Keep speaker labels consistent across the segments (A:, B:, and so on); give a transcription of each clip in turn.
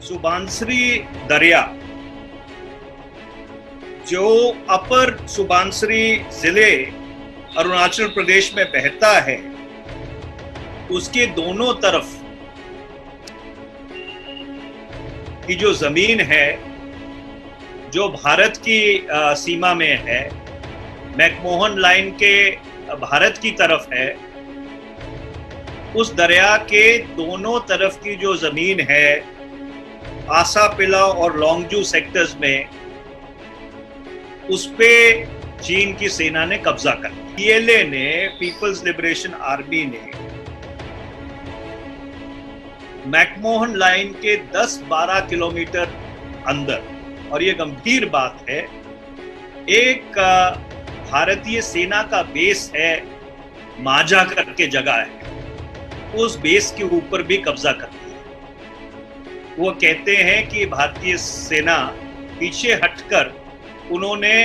A: सुबानसिरी दरिया जो अपर सुबानसिरी जिले अरुणाचल प्रदेश में बहता है, उसके दोनों तरफ की जो जमीन है जो भारत की सीमा में है, मैकमोहन लाइन के भारत की तरफ है, उस दरिया के दोनों तरफ की जो जमीन है आसा पिला और लोंगजू सेक्टर्स में, उस पे चीन की सेना ने कब्जा कर लिया। पीएलए ने, पीपल्स लिबरेशन आर्मी ने मैकमोहन लाइन के 10-12 किलोमीटर अंदर, और ये गंभीर बात है, एक भारतीय सेना का बेस है, माजा करके जगह है, उस बेस के ऊपर भी कब्जा कर लिया। वो कहते हैं कि भारतीय सेना पीछे हटकर उन्होंने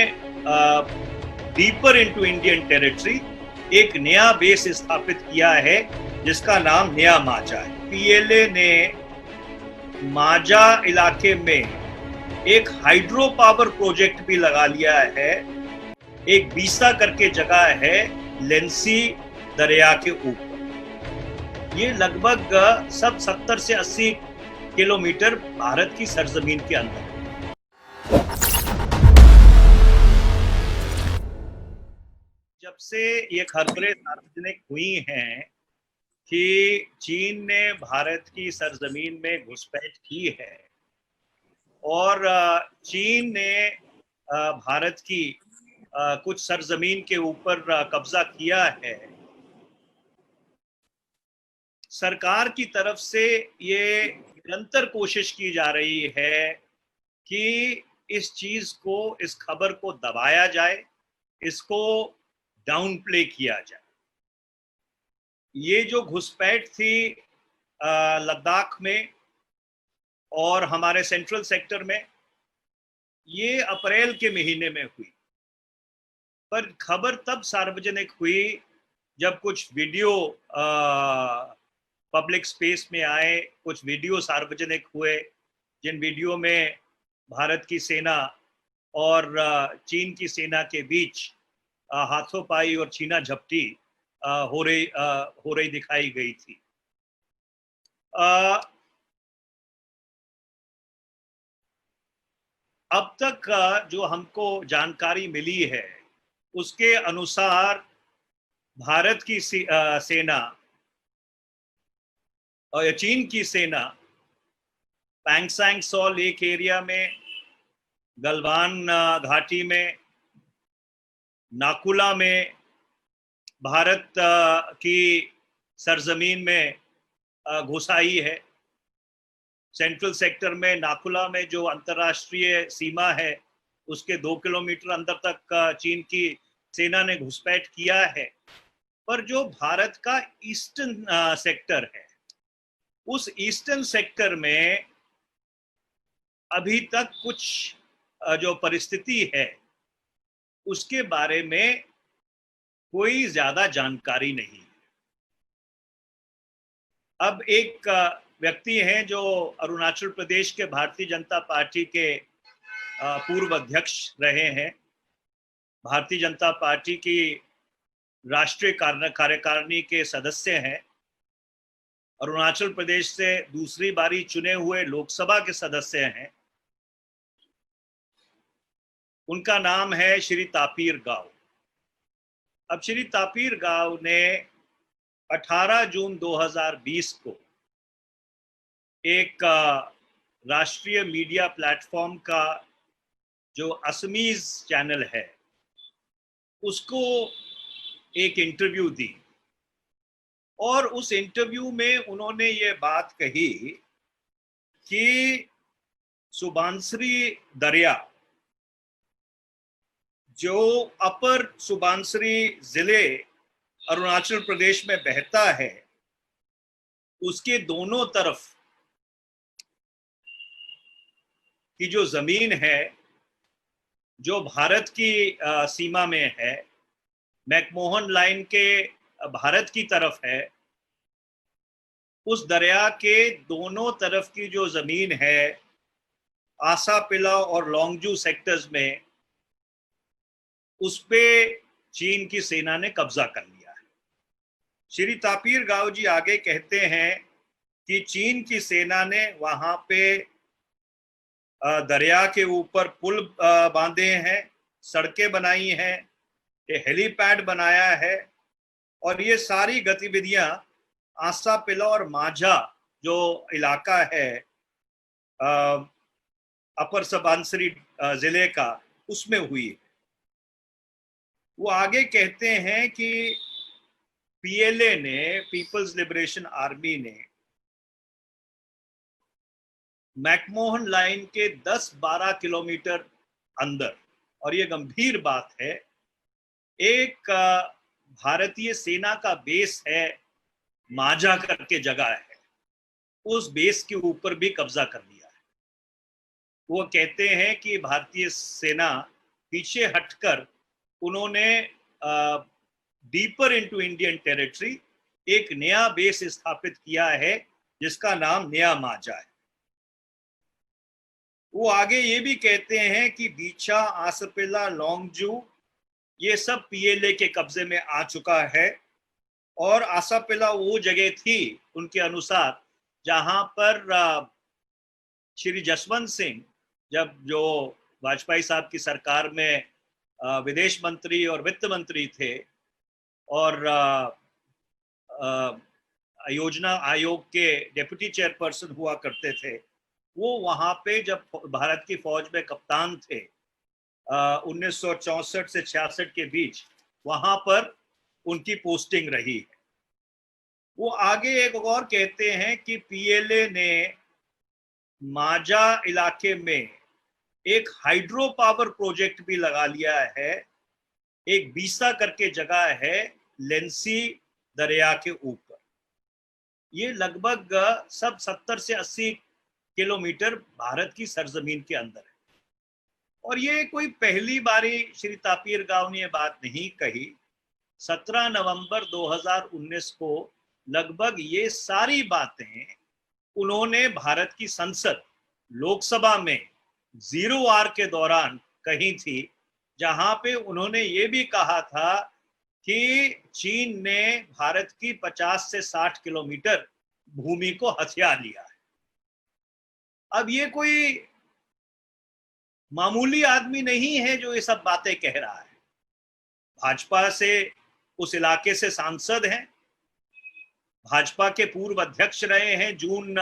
A: डीपर इनटू इंडियन टेरिटरी एक नया बेस स्थापित किया है जिसका नाम नया माजा है। पीएलए ने माजा इलाके में एक हाइड्रो पावर प्रोजेक्ट भी लगा लिया है। एक बीसा करके जगह है लेंसी दरिया के ऊपर। ये लगभग सब 70 से 80 किलोमीटर भारत की सरजमीन के अंदर है। जब से ये खबरें सार्वजनिक हुई हैं कि चीन ने भारत की सरजमीन में घुसपैठ की है और चीन ने भारत की कुछ सरजमीन के ऊपर कब्जा किया है, सरकार की तरफ से ये निरंतर कोशिश की जा रही है कि इस चीज को, इस खबर को दबाया जाए, इसको डाउन प्ले किया जाए। ये जो घुसपैठ थी लद्दाख में और हमारे सेंट्रल सेक्टर में, ये अप्रैल के महीने में हुई, पर खबर तब सार्वजनिक हुई जब कुछ वीडियो पब्लिक स्पेस में आए, कुछ वीडियो सार्वजनिक हुए, जिन वीडियो में भारत की सेना और चीन की सेना के बीच हाथोपाई और छीना झपटी हो रही दिखाई गई थी। अब तक जो हमको जानकारी मिली है उसके अनुसार भारत की सेना और चीन की सेना पैंगसैंग सॉ लेक एरिया में, गलवान घाटी में, नाकुला में, भारत की सरजमीन में घुस आई है। सेंट्रल सेक्टर में नाकुला में जो अंतर्राष्ट्रीय सीमा है उसके 2 किलोमीटर अंदर तक चीन की सेना ने घुसपैठ किया है। पर जो भारत का ईस्टर्न सेक्टर है, उस ईस्टर्न सेक्टर में अभी तक कुछ जो परिस्थिति है उसके बारे में कोई ज्यादा जानकारी नहीं। अब एक व्यक्ति हैं जो अरुणाचल प्रदेश के भारतीय जनता पार्टी के पूर्व अध्यक्ष रहे हैं, भारतीय जनता पार्टी की राष्ट्रीय कार्यकारिणी के सदस्य हैं, अरुणाचल प्रदेश से दूसरी बारी चुने हुए लोकसभा के सदस्य हैं। उनका नाम है श्री तापिर गाव। अब श्री तापिर गाव ने 18 जून 2020 को एक राष्ट्रीय मीडिया प्लेटफॉर्म का जो असमीज चैनल है उसको एक इंटरव्यू दी, और उस इंटरव्यू में उन्होंने ये बात कही कि सुबानसिरी दरिया जो अपर सुबानसिरी जिले अरुणाचल प्रदेश में बहता है, उसके दोनों तरफ की जो जमीन है जो भारत की सीमा में है, मैकमोहन लाइन के भारत की तरफ है, उस दरिया के दोनों तरफ की जो जमीन है आसा पिला और लोंगजू सेक्टर्स में, उस पे चीन की सेना ने कब्जा कर लिया है। श्री तापिर गाव जी आगे कहते हैं कि चीन की सेना ने वहां पे दरिया के ऊपर पुल बांधे हैं, सड़कें बनाई हैं, हेलीपैड बनाया है, और ये सारी गतिविधियां आसा पिला और माझा जो इलाका है अपर सुबनसिरी जिले का, उसमें हुई है। वो आगे कहते हैं कि पीएलए ने, पीपल्स लिबरेशन आर्मी ने, मैकमोहन लाइन के 10-12 किलोमीटर अंदर, और ये गंभीर बात है, एक भारतीय सेना का बेस है, माझा करके जगह है, उस बेस के ऊपर भी कब्जा कर लिया है। वो कहते हैं कि भारतीय सेना पीछे हटकर उन्होंने डीपर इनटू इंडियन टेरिटरी एक नया बेस स्थापित किया है जिसका नाम नया माझा है। वो आगे ये भी कहते हैं कि बीछा, आसपिला, लोंगजू ये सब पीएलए के कब्जे में आ चुका है, और आसापिला वो जगह थी उनके अनुसार जहां पर श्री जसवंत सिंह, जब जो वाजपेयी साहब की सरकार में विदेश मंत्री और वित्त मंत्री थे और योजना आयोग के डेप्यूटी चेयरपर्सन हुआ करते थे, वो वहां पे जब भारत की फौज में कप्तान थे 1964 से 66 के बीच, वहां पर उनकी पोस्टिंग रही है। वो आगे एक और कहते हैं कि पीएलए ने माझा इलाके में एक हाइड्रो पावर प्रोजेक्ट भी लगा लिया है। एक बीसा करके जगह है लेंसी दरिया के ऊपर। ये लगभग सब 70 से 80 किलोमीटर भारत की सरजमीन के अंदर है। और ये कोई पहली बारी श्री तापिर गाव ने ये बात नहीं कही। 17 नवंबर 2019 को लगभग ये सारी बातें उन्होंने भारत की संसद लोकसभा में 0R के दौरान कही थी, जहां पे उन्होंने ये भी कहा था कि चीन ने भारत की 50 से 60 किलोमीटर भूमि को हथिया लिया है। अब ये कोई मामूली आदमी नहीं है जो ये सब बातें कह रहा है। भाजपा से उस इलाके से सांसद हैं, भाजपा के पूर्व अध्यक्ष रहे हैं जून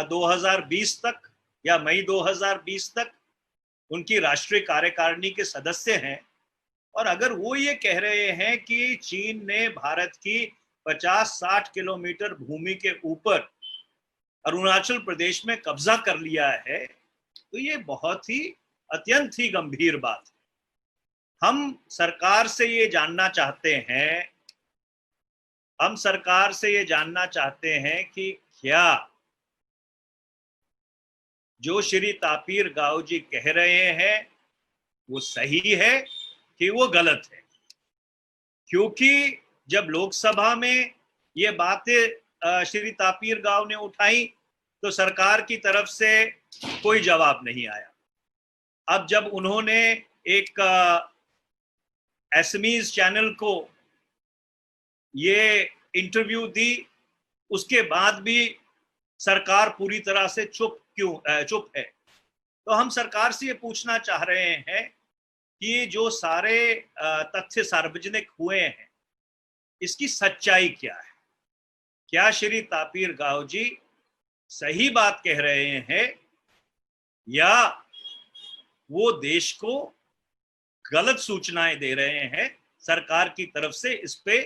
A: 2020 तक या मई 2020 तक, उनकी राष्ट्रीय कार्यकारिणी के सदस्य हैं। और अगर वो ये कह रहे हैं कि चीन ने भारत की 50-60 किलोमीटर भूमि के ऊपर अरुणाचल प्रदेश में कब्जा कर लिया है, तो ये बहुत ही अत्यंत ही गंभीर बात है। हम सरकार से ये जानना चाहते हैं कि क्या जो श्री तापिर गाव जी कह रहे हैं वो सही है कि वो गलत है। क्योंकि जब लोकसभा में ये बातें श्री तापिर गाव ने उठाई तो सरकार की तरफ से कोई जवाब नहीं आया। अब जब उन्होंने एक एसएमईज चैनल को ये इंटरव्यू दी, उसके बाद भी सरकार पूरी तरह से चुप है। तो हम सरकार से ये पूछना चाह रहे हैं कि जो सारे तथ्य सार्वजनिक हुए हैं, इसकी सच्चाई क्या है? क्या श्री तापिर गाव जी सही बात कह रहे हैं या वो देश को गलत सूचनाएं दे रहे हैं? सरकार की तरफ से इस पे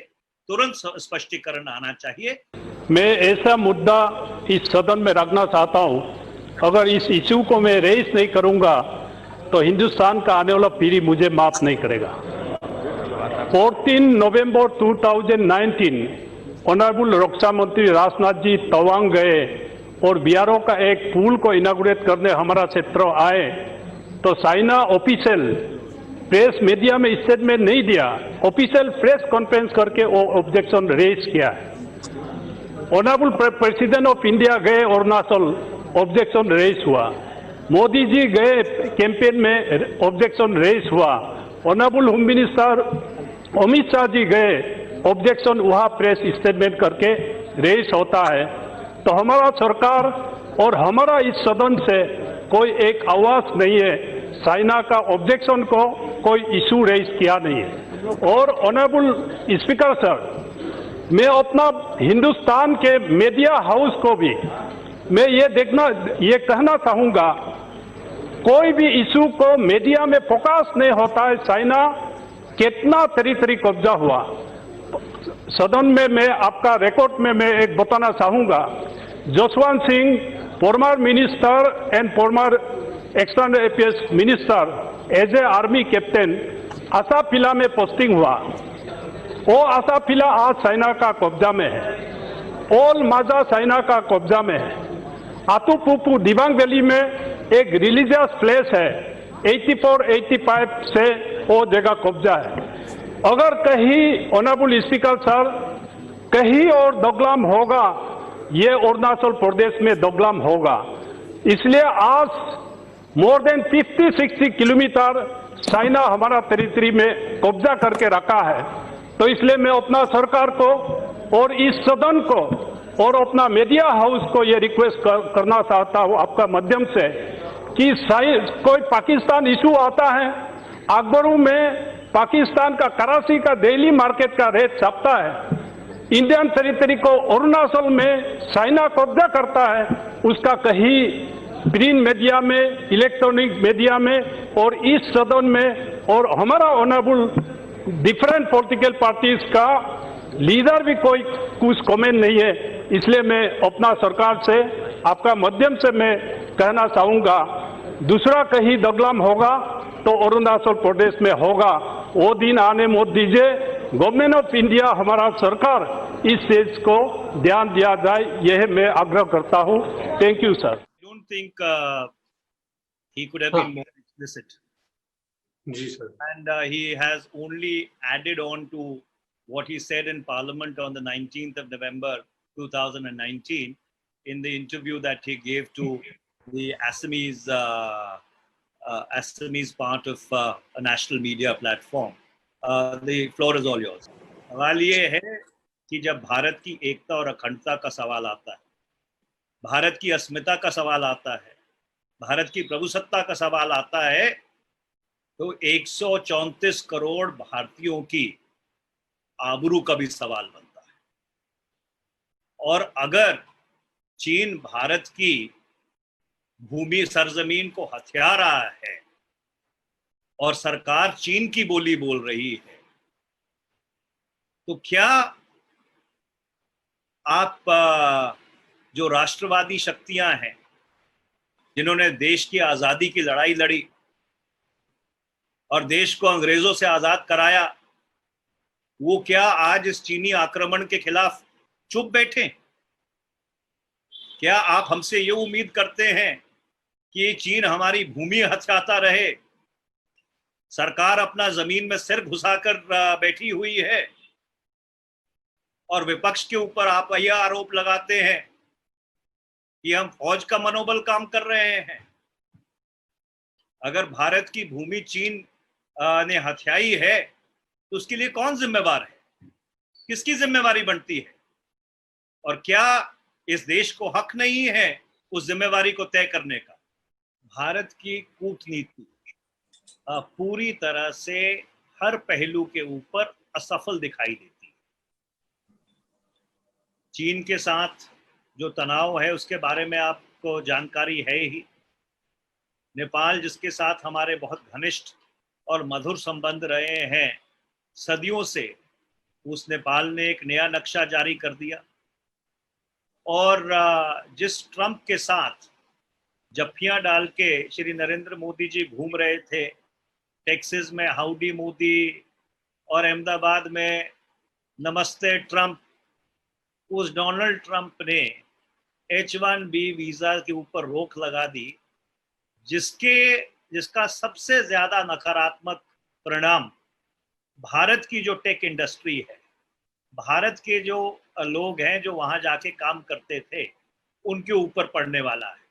A: तुरंत स्पष्टीकरण आना चाहिए।
B: मैं ऐसा मुद्दा इस सदन में रखना चाहता हूं, अगर इस इशू को मैं रेस नहीं करूंगा तो हिंदुस्तान का आने वाला पीढ़ी मुझे माफ नहीं करेगा। 14 नवंबर 2019 ऑनरेबल रक्षा मंत्री राजनाथ जी तवांग गए और बीआरओ का एक पुल को इनागुरेट करने हमारा क्षेत्र आए, तो चाइना ऑफिशियल प्रेस मीडिया में स्टेटमेंट नहीं दिया, ऑफिशियल प्रेस कॉन्फ्रेंस करके वो ऑब्जेक्शन रेज किया है। ऑनरेबल प्रेसिडेंट ऑफ इंडिया गए अरुणाचल, ऑब्जेक्शन रेज हुआ। मोदी जी गए कैंपेन में, ऑब्जेक्शन रेज हुआ। Honourable home minister Amit Shah ji गए, ऑब्जेक्शन वहाँ प्रेस स्टेटमेंट करके रेज होता है। तो हमारा सरकार और हमारा इस सदन से कोई एक आवाज नहीं है, चाइना का ऑब्जेक्शन को कोई इशू रेज किया नहीं है। और ऑनरेबल स्पीकर सर, मैं अपना हिंदुस्तान के मीडिया हाउस को भी मैं ये कहना चाहूंगा, कोई भी इशू को मीडिया में फोकस नहीं होता है। चाइना कितना टेरिटरी कब्जा हुआ, सदन में मैं आपका रिकॉर्ड में मैं एक बताना चाहूंगा। Jaswant Singh, former minister and former external affairs minister, as a army captain आसाफिला में पोस्टिंग हुआ। वो आसाफिला आज चाइना का कब्जा में है। ओल माजा चाइना का कब्जा में है। आतुपुपु दिबांग वैली में एक रिलीजियस प्लेस है, 84-85 से वो जगह कब्जा है। अगर कहीं ऑनरेबल स्पीकर सर कहीं और दोगलाम होगा, ये अरुणाचल प्रदेश में दोगलाम होगा। इसलिए आज मोर देन 50-60 किलोमीटर चाइना हमारा टेरिटरी में कब्जा करके रखा है। तो इसलिए मैं अपना सरकार को और इस सदन को और अपना मीडिया हाउस को ये रिक्वेस्ट करना चाहता हूँ आपका माध्यम से कि कोई पाकिस्तान इशू आता है, अखबारों में पाकिस्तान का कराची का डेली मार्केट का रेट छपता है। इंडियन टेरिटरी को अरुणाचल में चाइना कब्जा करता है, उसका कहीं प्रिंट मीडिया में, इलेक्ट्रॉनिक मीडिया में और इस सदन में और हमारा ऑनरेबल डिफरेंट पॉलिटिकल पार्टीज का लीडर भी कोई कुछ कमेंट नहीं है। इसलिए मैं अपना सरकार से आपका माध्यम से मैं कहना चाहूंगा, दूसरा कहीं दगलाम होगा तो अरुणाचल प्रदेश में होगा। वो दिन आने मत दीजिए। गवर्नमेंट ऑफ इंडिया, हमारा सरकार इस चीज को ध्यान दिया जाए, यह मैं आग्रह करता हूं। Thank you sir.
A: Don't think he could have been more explicit.
C: जी sir.
A: And he has only added on to what he said in Parliament on the 19th of November 2019 in the interview that he gave to the Assamese part of a national media platform. The floor is all yours. सवाल ये है कि जब भारत की एकता और अखंडता का सवाल आता है, भारत की अस्मिता का सवाल आता है, भारत की प्रभुसत्ता का सवाल आता है, तो 134 करोड़ भारतीयों की आबरू का भी सवाल बनता है। और अगर चीन भारत की भूमि सरजमीन को हथिया रहा है और सरकार चीन की बोली बोल रही है, तो क्या आप जो राष्ट्रवादी शक्तियां हैं, जिन्होंने देश की आजादी की लड़ाई लड़ी और देश को अंग्रेजों से आजाद कराया, वो क्या आज इस चीनी आक्रमण के खिलाफ चुप बैठे? क्या आप हमसे ये उम्मीद करते हैं कि चीन हमारी भूमि हथियाता रहे? सरकार अपना जमीन में सिर घुसाकर बैठी हुई है और विपक्ष के ऊपर आप यह आरोप लगाते हैं कि हम फौज का मनोबल काम कर रहे हैं। अगर भारत की भूमि चीन ने हथियाई है तो उसके लिए कौन जिम्मेवार है? किसकी जिम्मेवारी बनती है? और क्या इस देश को हक नहीं है उस जिम्मेवारी को तय करने का? भारत की कूटनीति पूरी तरह से हर पहलू के ऊपर असफल दिखाई देती है। चीन के साथ जो तनाव है उसके बारे में आपको जानकारी है ही। नेपाल, जिसके साथ हमारे बहुत घनिष्ठ और मधुर संबंध रहे हैं सदियों से, उस नेपाल ने एक नया नक्शा जारी कर दिया। और जिस ट्रंप के साथ जफ्फियां डाल के श्री नरेंद्र मोदी जी घूम रहे थे, टेक्सास में हाउडी मोदी और अहमदाबाद में नमस्ते ट्रंप, उस डोनाल्ड ट्रंप ने H-1B वीजा के ऊपर रोक लगा दी, जिसका सबसे ज्यादा नकारात्मक परिणाम भारत की जो टेक इंडस्ट्री है, भारत के जो लोग हैं जो वहां जाके काम करते थे उनके ऊपर पड़ने वाला है,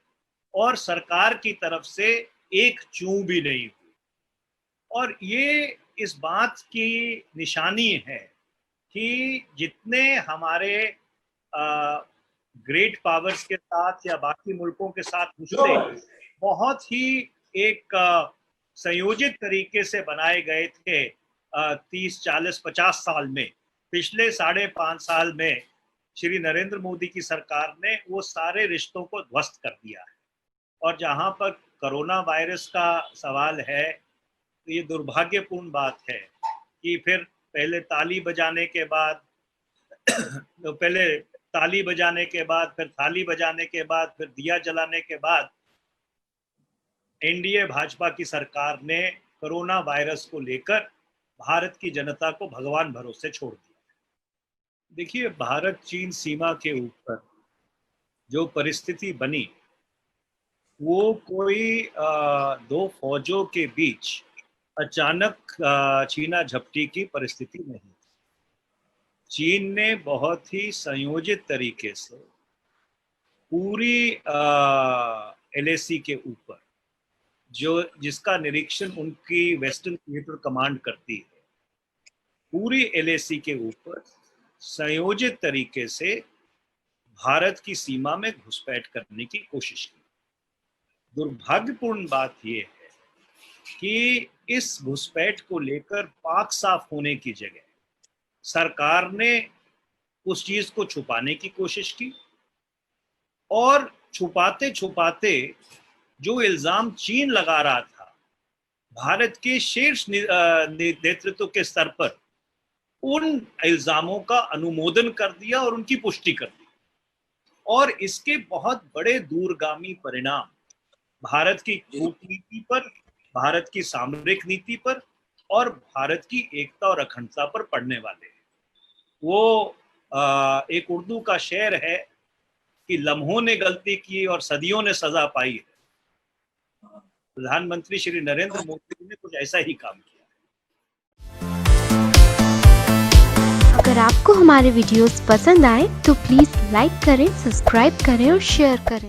A: और सरकार की तरफ से एक चूं भी नहीं हुई। और ये इस बात की निशानी है कि जितने हमारे ग्रेट पावर्स के साथ या बाकी मुल्कों के साथ रिश्ते बहुत ही एक संयोजित तरीके से बनाए गए थे 30, 40, 50 साल में, पिछले 5.5 साल में श्री नरेंद्र मोदी की सरकार ने वो सारे रिश्तों को ध्वस्त कर दिया है। और जहां पर कोरोना वायरस का सवाल है, तो ये दुर्भाग्यपूर्ण बात है कि फिर पहले ताली बजाने के बाद फिर थाली बजाने के बाद, फिर दिया जलाने के बाद एनडीए भाजपा की सरकार ने कोरोना वायरस को लेकर भारत की जनता को भगवान भरोसे छोड़ दिया। देखिए, भारत चीन सीमा के ऊपर जो परिस्थिति बनी, वो कोई दो फौजों के बीच अचानक छीना झपटी की परिस्थिति नहीं। चीन ने बहुत ही संयोजित तरीके से पूरी एलएसी के ऊपर, जिसका निरीक्षण उनकी वेस्टर्न थिएटर कमांड करती है, पूरी एलएसी के ऊपर संयोजित तरीके से भारत की सीमा में घुसपैठ करने की कोशिश की। दुर्भाग्यपूर्ण बात यह है कि इस घुसपैठ को लेकर पाक साफ होने की जगह सरकार ने उस चीज को छुपाने की कोशिश की, और छुपाते छुपाते जो इल्जाम चीन लगा रहा था भारत के शीर्ष नेतृत्व के स्तर पर, उन इल्जामों का अनुमोदन कर दिया और उनकी पुष्टि कर दी। और इसके बहुत बड़े दूरगामी परिणाम भारत की कूटनीति पर, भारत की सामरिक नीति पर और भारत की एकता और अखंडता पर पड़ने वाले हैं। वो एक उर्दू का शेर है कि लम्हों ने गलती की और सदियों ने सजा पाई है। प्रधानमंत्री श्री नरेंद्र मोदी ने कुछ ऐसा ही काम किया।
D: अगर आपको हमारे वीडियोस पसंद आए तो प्लीज लाइक करें, सब्सक्राइब करें और शेयर करें।